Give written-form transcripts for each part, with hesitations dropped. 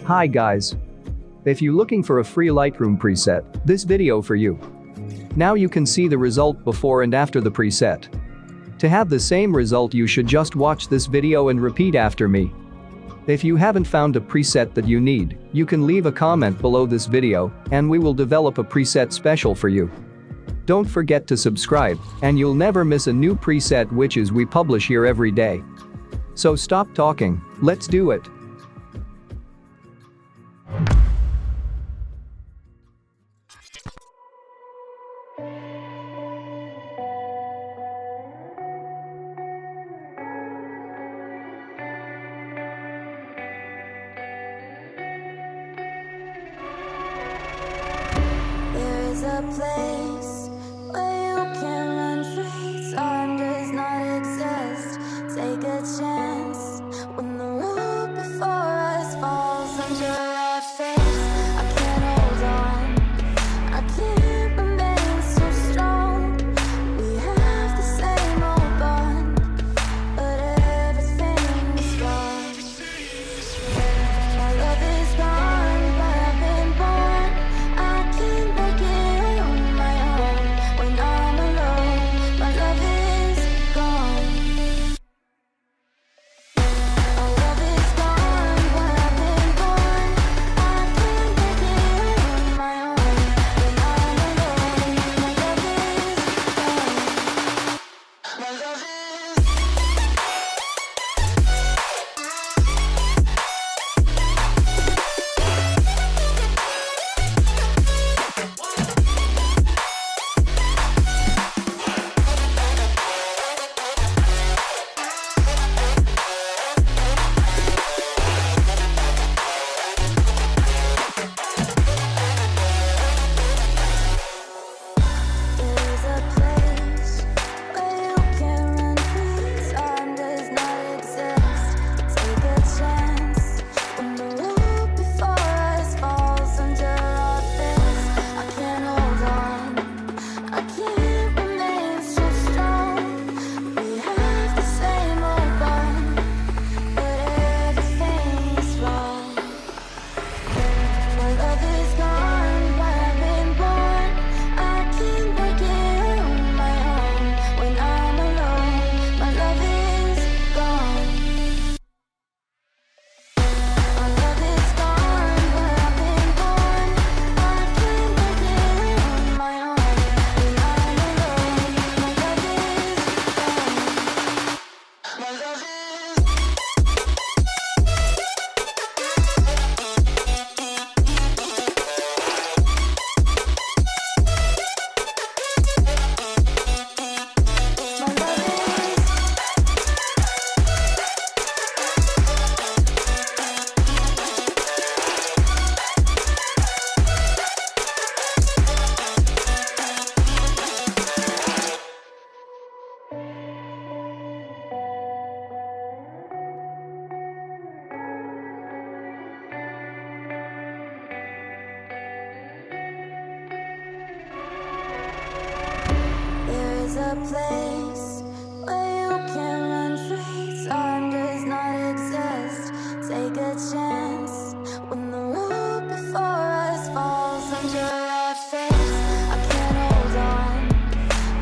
Hi guys. If you're looking for a free Lightroom preset, this video for you. Now you can see the result before and after the preset. To have the same result you should just watch this video and repeat after me. If you haven't found a preset that you need, you can leave a comment below this video and we will develop a preset special for you. Don't forget to subscribe and you'll never miss a new preset which is we publish here every day. So stop talking, let's do it. There's a place where you can run free. Time does not exist. Take a chance when the road before us falls under our face. I can't hold on. I can't remain so strong. We have the same old bond, but everything is gone. My love is gone, but I've been born. I can't make it on my own. When I'm alone, my love is gone. My love is gone, but I've been born. I can't make it on my own. When I'm alone, my love is gone. My love is There's a place where you can run free. Time does not exist. Take a chance when the road before us falls under our face. I can't hold on. I can't remain so strong. We have the same old bond, but everything's wrong. My love is gone, but I've been born. I can't make it on my own. When I'm alone, my love is gone. My love is gone, but I've been born. I can't make it on my own. When I'm alone, my love is gone. My love is My love is There is a place where you can run free. Time does not exist. Take a chance when the road before us falls under our face. I can't hold on.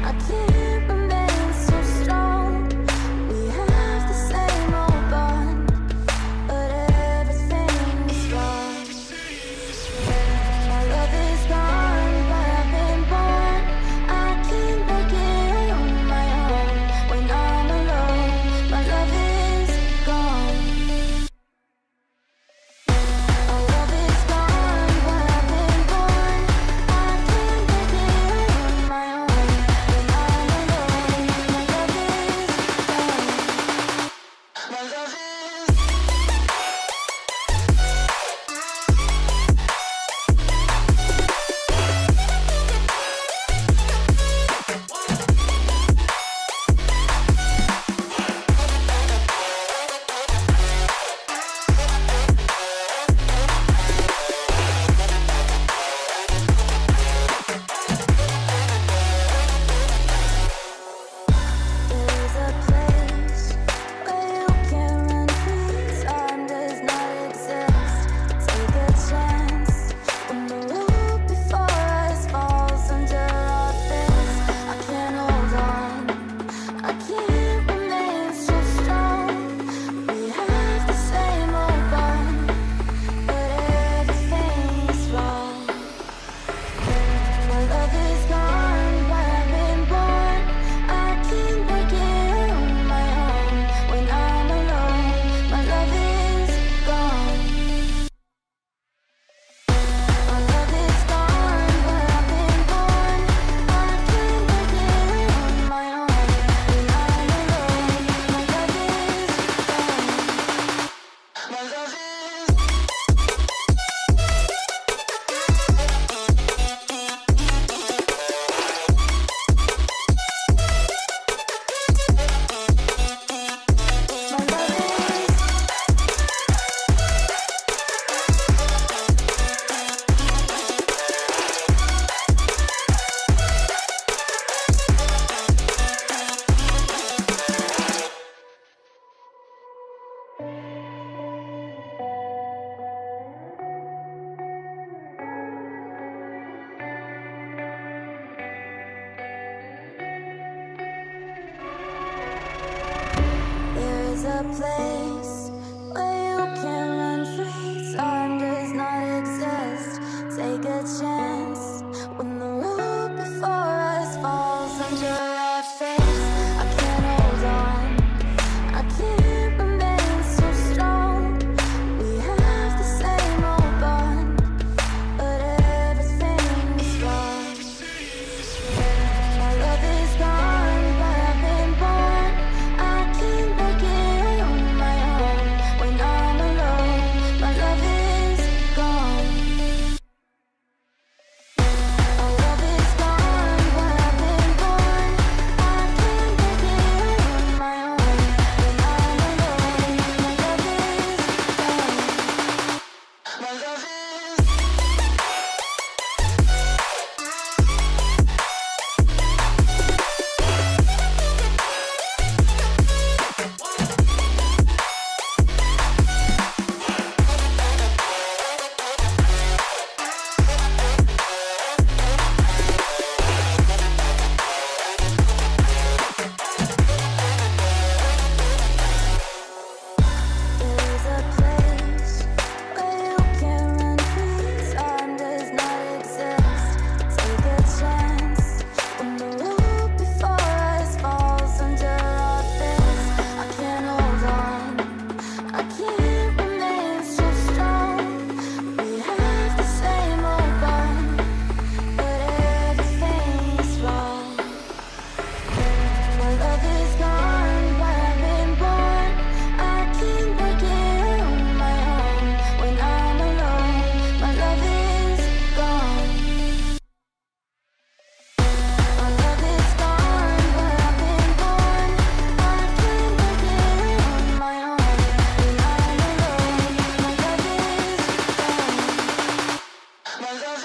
I can't remain so strong. We have the same old bond, but everything is gone. My love is gone, but I've been born. I can't make it on my place where you can run free. Time does not exist. Take a chance when the road before us falls under our face. I can't hold on. I can't remain so strong. We have the same old bond, but everything's wrong. My love is gone, but I've been born. I can't make it on my own. When I'm alone, my love is gone. My love is gone, but I've been born. I can't make it on my own. When I'm alone, my love is gone. My love is There's a place where you can run free. Time does not exist. Take a chance when the road before us falls under our face. I can't hold on. I can't remain so strong. We have the same old bond, but everything's wrong. My love is gone, but I've been born. I can't make it on my own. When I'm alone, my love is gone. My love is gone, but I've been born. I can't make it on my own. When I'm alone, my love is gone. My love is My love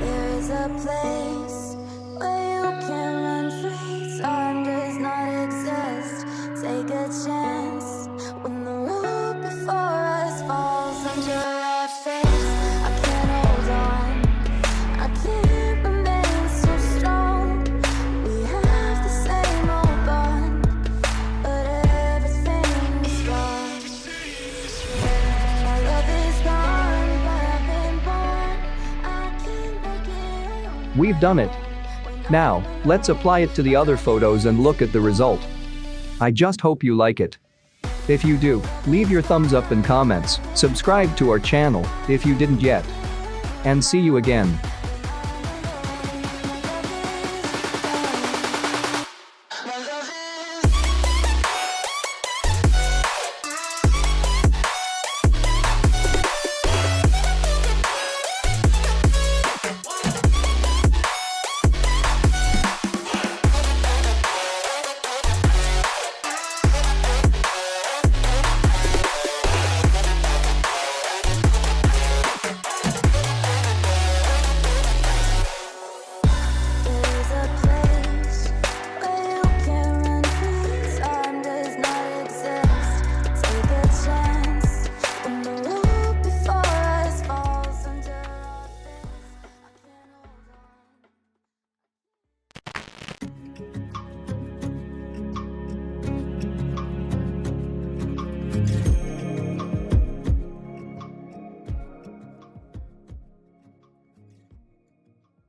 There is a place where you can run free. Time does not exist. Take a chance when the road before us falls under our face. I can't hold on. I can't remain so strong. We have the same old bond, but everything's wrong. My love is gone, but I've been born. I can't make it on. We've done it. Now, let's apply it to the other photos and look at the result. I just hope you like it. If you do, leave your thumbs up and comments, subscribe to our channel if you didn't yet. And see you again.